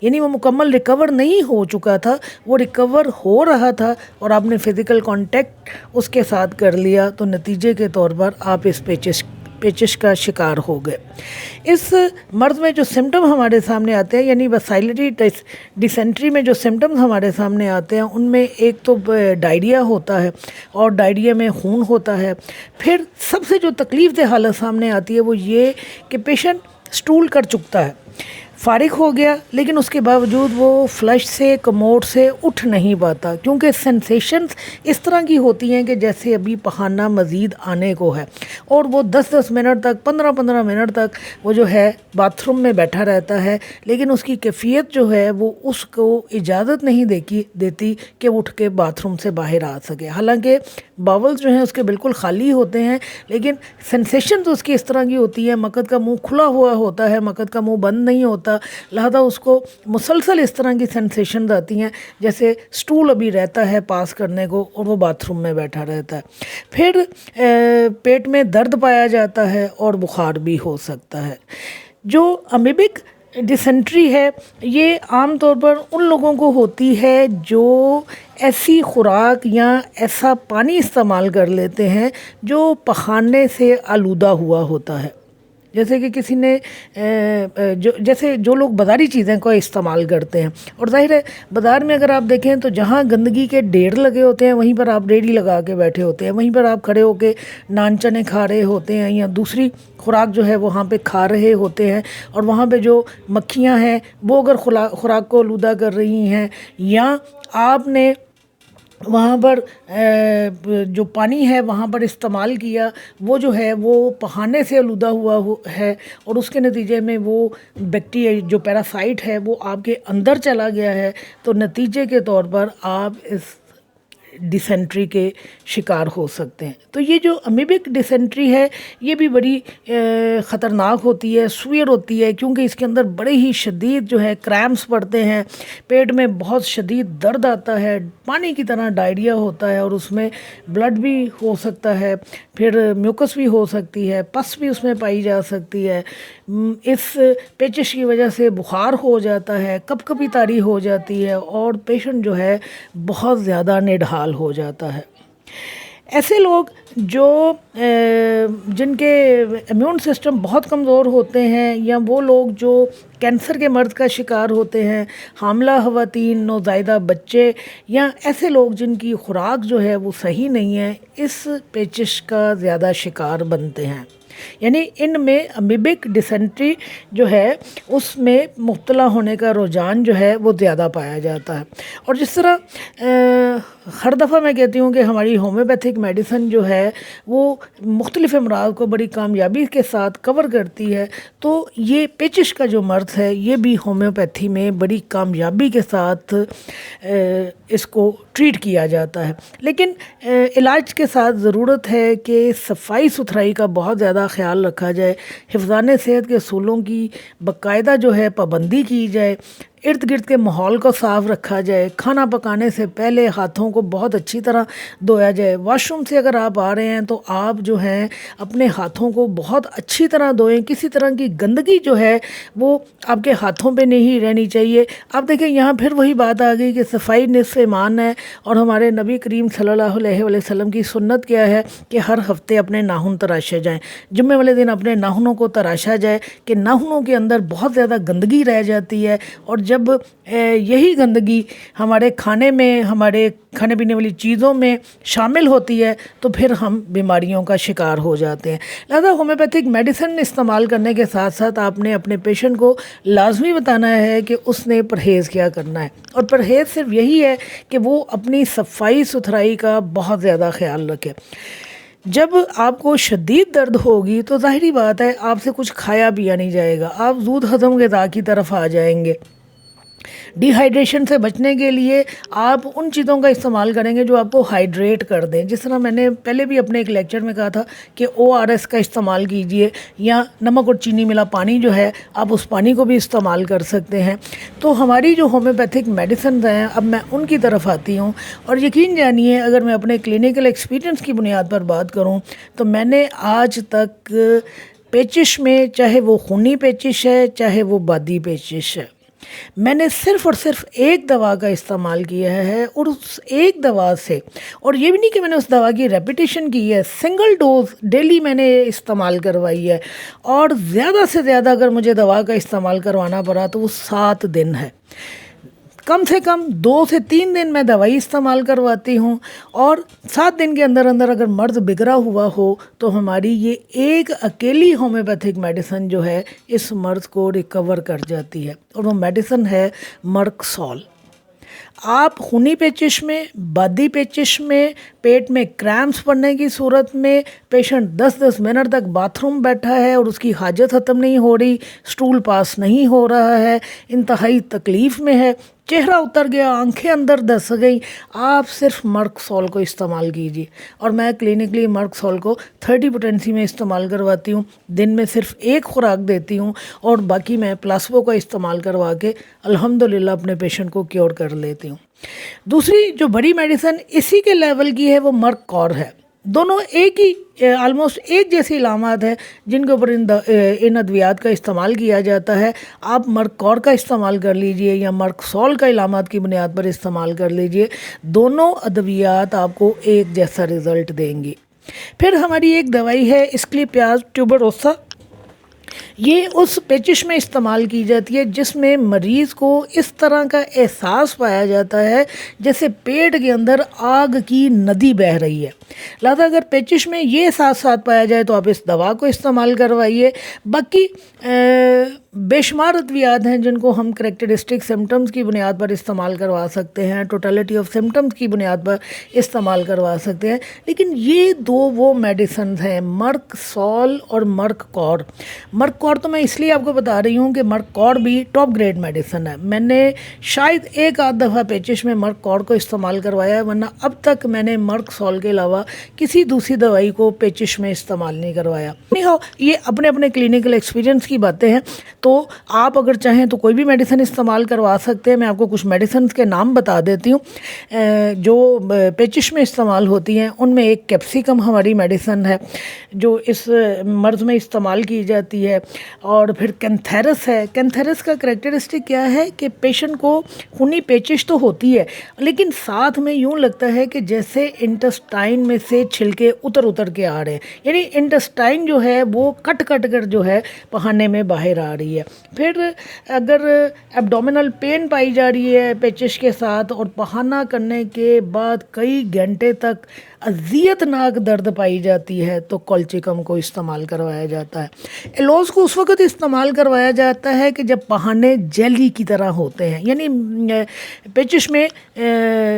یعنی وہ مکمل ریکور نہیں ہو چکا تھا، وہ ریکور ہو رہا تھا اور آپ نے فزیکل کانٹیکٹ اس کے ساتھ کر لیا، تو نتیجے کے طور پر آپ اس پیچش کا شکار ہو گئے۔ اس مرض میں جو سمٹم ہمارے سامنے آتے ہیں، یعنی باسائلری ڈیسینٹری میں جو سمٹمز ہمارے سامنے آتے ہیں، ان میں ایک تو ڈائریا ہوتا ہے اور ڈائریا میں خون ہوتا ہے۔ پھر سب سے جو تکلیف دہ حالت سامنے آتی ہے وہ یہ کہ پیشنٹ سٹول کر چکتا ہے، فارغ ہو گیا، لیکن اس کے باوجود وہ فلش سے کموڈ سے اٹھ نہیں پاتا، کیونکہ سینسیشنز اس طرح کی ہوتی ہیں کہ جیسے ابھی پخانہ مزید آنے کو ہے، اور وہ 10 منٹ تک 15 منٹ تک وہ جو ہے باتھ روم میں بیٹھا رہتا ہے، لیکن اس کی کیفیت جو ہے وہ اس کو اجازت نہیں دیتی کہ اٹھ کے باتھ روم سے باہر آ سکے۔ حالانکہ باولز جو ہیں اس کے بالکل خالی ہوتے ہیں، لیکن سینسیشنز اس کی اس طرح کی ہوتی ہے، مقد کا منہ کھلا ہوا ہوتا ہے، مقد کا منہ بند نہیں ہوتا، لہذا اس کو مسلسل اس طرح کی سینسیشنز آتی ہیں جیسے سٹول ابھی رہتا ہے پاس کرنے کو اور وہ باتھ روم میں بیٹھا رہتا ہے۔ پھر پیٹ میں درد پایا جاتا ہے اور بخار بھی ہو سکتا ہے۔ جو امیبک ڈیسینٹری ہے یہ عام طور پر ان لوگوں کو ہوتی ہے جو ایسی خوراک یا ایسا پانی استعمال کر لیتے ہیں جو پخانے سے آلودہ ہوا ہوتا ہے، جیسے کہ کسی نے جیسے جو لوگ بازاری چیزیں کو استعمال کرتے ہیں، اور ظاہر ہے بازار میں اگر آپ دیکھیں تو جہاں گندگی کے ڈھیر لگے ہوتے ہیں وہیں پر آپ ریڑھی لگا کے بیٹھے ہوتے ہیں، وہیں پر آپ کھڑے ہو کے نان چنے کھا رہے ہوتے ہیں یا دوسری خوراک جو ہے وہاں پہ کھا رہے ہوتے ہیں، اور وہاں پہ جو مکھیاں ہیں وہ اگر خوراک کو آلودہ کر رہی ہیں، یا آپ نے وہاں پر جو پانی ہے وہاں پر استعمال کیا وہ جو ہے وہ پخانے سے آلودہ ہوا ہے، اور اس کے نتیجے میں وہ بیکٹیریا جو پیراسائٹ ہے وہ آپ کے اندر چلا گیا ہے، تو نتیجے کے طور پر آپ اس ڈیسینٹری کے شکار ہو سکتے ہیں۔ تو یہ جو امیبک ڈیسینٹری ہے یہ بھی بڑی خطرناک ہوتی ہے، سویر ہوتی ہے، کیونکہ اس کے اندر بڑے ہی شدید جو ہے کریمپس پڑتے ہیں، پیٹ میں بہت شدید درد آتا ہے، پانی کی طرح ڈائریا ہوتا ہے، اور اس میں بلڈ بھی ہو سکتا ہے، پھر میوکس بھی ہو سکتی ہے، پس بھی اس میں پائی جا سکتی ہے۔ اس پیچش کی وجہ سے بخار ہو جاتا ہے، کپ کپی طاری ہو جاتی ہے، اور پیشنٹ جو ہے بہت زیادہ نڈھال ہو جاتا ہے۔ ایسے لوگ جو جن کے امیون سسٹم بہت کمزور ہوتے ہیں، یا وہ لوگ جو کینسر کے مرض کا شکار ہوتے ہیں، حاملہ خواتین، نوزائیدہ بچے، یا ایسے لوگ جن کی خوراک جو ہے وہ صحیح نہیں ہے، اس پیچش کا زیادہ شکار بنتے ہیں۔ یعنی ان میں امیبک ڈیسینٹری جو ہے اس میں مبتلا ہونے کا رجحان جو ہے وہ زیادہ پایا جاتا ہے۔ اور جس طرح ہر دفعہ میں کہتی ہوں کہ ہماری ہومیوپیتھک میڈیسن جو ہے وہ مختلف امراض کو بڑی کامیابی کے ساتھ کور کرتی ہے، تو یہ پیچش کا جو مرض ہے یہ بھی ہومیوپیتھی میں بڑی کامیابی کے ساتھ اس کو ٹریٹ کیا جاتا ہے، لیکن علاج کے ساتھ ضرورت ہے کہ صفائی ستھرائی کا بہت زیادہ خیال رکھا جائے، حفظان صحت کے اصولوں کی باقاعدہ جو ہے پابندی کی جائے، ارد گرد کے ماحول کو صاف رکھا جائے، کھانا پکانے سے پہلے ہاتھوں کو بہت اچھی طرح دھویا جائے، واش روم سے اگر آپ آ رہے ہیں تو آپ جو ہیں اپنے ہاتھوں کو بہت اچھی طرح دھوئیں، کسی طرح کی گندگی جو ہے وہ آپ کے ہاتھوں پہ نہیں رہنی چاہیے۔ آپ دیکھیں یہاں پھر وہی بات آ گئی کہ صفائی نصف ایمان ہے، اور ہمارے نبی کریم صلی اللہ علیہ وسلم کی سنت کیا ہے کہ ہر ہفتے اپنے ناخن تراشے جائیں، جمعے والے دن اپنے ناخنوں کو تراشا جائے، کہ ناخنوں کے اندر بہت زیادہ گندگی رہ جاتی ہے، اور جب یہی گندگی ہمارے کھانے میں، ہمارے کھانے پینے والی چیزوں میں شامل ہوتی ہے تو پھر ہم بیماریوں کا شکار ہو جاتے ہیں۔ لہذا ہومیوپیتھک میڈیسن استعمال کرنے کے ساتھ ساتھ آپ نے اپنے پیشنٹ کو لازمی بتانا ہے کہ اس نے پرہیز کیا کرنا ہے، اور پرہیز صرف یہی ہے کہ وہ اپنی صفائی ستھرائی کا بہت زیادہ خیال رکھے۔ جب آپ کو شدید درد ہوگی تو ظاہری بات ہے آپ سے کچھ کھایا پیا نہیں جائے گا، آپ زود ہضم غذا کی طرف آ جائیں گے۔ ڈی ہائیڈریشن سے بچنے کے لیے آپ ان چیزوں کا استعمال کریں گے جو آپ کو ہائیڈریٹ کر دیں، جس طرح میں نے پہلے بھی اپنے ایک لیکچر میں کہا تھا کہ ORS کا استعمال کیجئے، یا نمک اور چینی ملا پانی جو ہے آپ اس پانی کو بھی استعمال کر سکتے ہیں۔ تو ہماری جو ہومیوپیتھک میڈیسنز ہیں اب میں ان کی طرف آتی ہوں، اور یقین جانیے اگر میں اپنے کلینکل ایکسپیرینس کی بنیاد پر بات کروں تو میں نے آج تک پیچش میں، چاہے وہ خونی پیچش ہے چاہے وہ بادی پیچش ہے، میں نے صرف اور صرف ایک دوا کا استعمال کیا ہے، اور اس ایک دوا سے، اور یہ بھی نہیں کہ میں نے اس دوا کی ریپیٹیشن کی ہے، سنگل ڈوز ڈیلی میں نے استعمال کروائی ہے، اور زیادہ سے زیادہ اگر مجھے دوا کا استعمال کروانا پڑا تو وہ 7 دن ہے۔ کم سے کم 2 سے 3 دن میں دوائی استعمال کرواتی ہوں، اور 7 دن کے اندر اندر اگر مرض بگڑا ہوا ہو تو ہماری یہ ایک اکیلی ہومیوپیتھک میڈیسن جو ہے اس مرض کو ریکور کر جاتی ہے، اور وہ میڈیسن ہے مرکسول۔ آپ خونی پیچش میں، بادی پیچش میں، پیٹ میں کریمپس پڑنے کی صورت میں، پیشنٹ 10 منٹ تک باتھ روم بیٹھا ہے اور اس کی حاجت ختم نہیں ہو رہی، سٹول پاس نہیں ہو رہا ہے، انتہائی تکلیف میں ہے، چہرہ اتر گیا، آنکھیں اندر دس گئیں، آپ صرف مرکسول کو استعمال کیجیے۔ اور میں کلینکلی مرکسول کو 30 پوٹینسی میں استعمال کرواتی ہوں، دن میں صرف 1 خوراک دیتی ہوں، اور باقی میں پلاسبو کا استعمال کروا کے الحمدللہ اپنے پیشنٹ کو کیور کر لیتی ہوں۔ دوسری جو بڑی میڈیسن اسی کے لیول کی ہے وہ مرکور ہے۔ دونوں ایک ہی آلموسٹ ایک جیسی علامات ہیں جن کے اوپر ان ادویات کا استعمال کیا جاتا ہے۔ آپ مرکور کا استعمال کر لیجئے یا مرکسول کا علامات کی بنیاد پر استعمال کر لیجئے، دونوں ادویات آپ کو ایک جیسا رزلٹ دیں گی۔ پھر ہماری ایک دوائی ہے اسکلیپیاز ٹیوبروسا، یہ اس پیچش میں استعمال کی جاتی ہے جس میں مریض کو اس طرح کا احساس پایا جاتا ہے جیسے پیٹ کے اندر آگ کی ندی بہہ رہی ہے۔ لہذا اگر پیچش میں یہ احساسات پایا جائے تو آپ اس دوا کو استعمال کروائیے۔ باقی بے شمار ادویات ہیں جن کو ہم کریکٹرسٹک سمٹمز کی بنیاد پر استعمال کروا سکتے ہیں، ٹوٹیلٹی آف سمٹمز کی بنیاد پر استعمال کروا سکتے ہیں، لیکن یہ 2 وہ میڈیسنز ہیں مرکسول اور مرکور۔ مرکور تو میں اس لیے آپ کو بتا رہی ہوں کہ مرکور بھی ٹاپ گریڈ میڈیسن ہے۔ میں نے شاید 1 آدھ دفعہ پیچش میں مرکور کو استعمال کروایا ہے، ورنہ اب تک میں نے مرکسول کے علاوہ کسی دوسری دوائی کو پیچش میں استعمال نہیں کروایا۔ یہ اپنے اپنے کلینکل ایکسپیرینس کی باتیں ہیں، تو آپ اگر چاہیں تو کوئی بھی میڈیسن استعمال کروا سکتے ہیں۔ میں آپ کو کچھ میڈیسنز کے نام بتا دیتی ہوں جو پیچش میں استعمال ہوتی ہیں۔ ان میں ایک کیپسیکم ہماری میڈیسن ہے جو اس مرض میں استعمال کی جاتی ہے، اور پھر کینتھیرس ہے۔ کینتھیرس کا کریکٹرسٹک کیا ہے کہ پیشنٹ کو خونی پیچش تو ہوتی ہے لیکن ساتھ میں یوں لگتا ہے کہ جیسے انٹسٹائن میں سے چھلکے اتر کے آ رہے ہیں، یعنی انٹسٹائن جو ہے وہ کٹ کر جو ہے پخانے میں باہر آ رہی ہے۔ پھر اگر ایبڈومینل پین پائی جا رہی ہے پیچش کے ساتھ اور پخانہ کرنے کے بعد کئی گھنٹے تک اذیت ناک درد پائی جاتی ہے تو کولچیکم کو استعمال کروایا جاتا ہے۔ ایلوز کو اس وقت استعمال کروایا جاتا ہے کہ جب پخانے جیلی کی طرح ہوتے ہیں، یعنی پیچش میں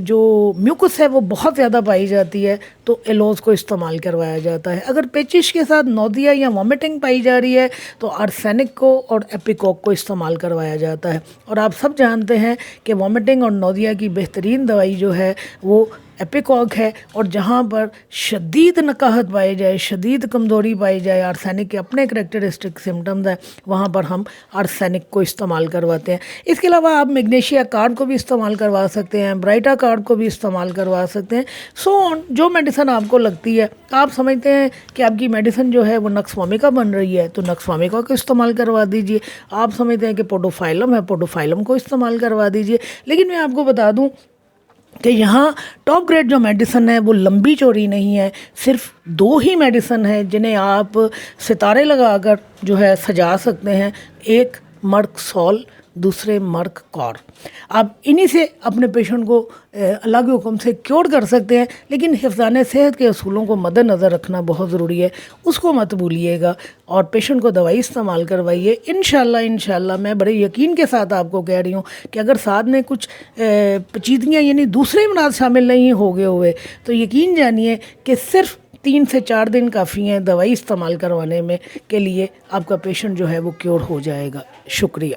جو میوکس ہے وہ بہت زیادہ پائی جاتی ہے تو ایلوز کو استعمال کروایا جاتا ہے۔ اگر پیچش کے ساتھ نودیا یا وامٹنگ پائی جا رہی ہے تو آرسینک کو اور ایپیکوک کو استعمال کروایا جاتا ہے۔ اور آپ سب جانتے ہیں کہ وامٹنگ اور نودیا کی بہترین دوائی جو ہے وہ ایپیکوک ہے، اور جہاں پر شدید نکاہت پائی جائے، شدید کمزوری پائی جائے، آرسینک کے اپنے کریکٹرسٹک سمٹمز ہیں، وہاں پر ہم آرسینک کو استعمال کرواتے ہیں۔ اس کے علاوہ آپ میگنیشیا کارڈ کو بھی استعمال کروا سکتے ہیں، برائٹا کارڈ کو بھی استعمال کروا سکتے ہیں۔ جو میڈیسن آپ کو لگتی ہے، آپ سمجھتے ہیں کہ آپ کی میڈیسن جو ہے وہ نکس وامیکا بن رہی ہے تو نکس وامیکا کو استعمال کروا دیجئے۔ آپ سمجھتے ہیں کہ پوڈوفائلم ہے، پوڈوفائلم کو استعمال کروا دیجئے۔ لیکن میں آپ کو بتا دوں کہ یہاں ٹاپ گریڈ جو میڈیسن ہے وہ لمبی چوڑی نہیں ہے، صرف 2 ہی میڈیسن ہیں جنہیں آپ ستارے لگا کر جو ہے سجا سکتے ہیں، ایک مرکسول، دوسرے مرکور۔ آپ انہی سے اپنے پیشنٹ کو اللہ کے حکم سے کیور کر سکتے ہیں، لیکن حفظان صحت کے اصولوں کو مد نظر رکھنا بہت ضروری ہے، اس کو مت بھولیے گا، اور پیشنٹ کو دوائی استعمال کروائیے۔ انشاءاللہ میں بڑے یقین کے ساتھ آپ کو کہہ رہی ہوں کہ اگر ساتھ میں کچھ پیچیدگیاں یعنی دوسرے امراض شامل نہیں ہوئے تو یقین جانیے کہ صرف 3 سے 4 دن کافی ہیں دوائی استعمال کروانے میں کے لیے آپ کا پیشنٹ جو ہے وہ کیور ہو جائے گا۔ شکریہ۔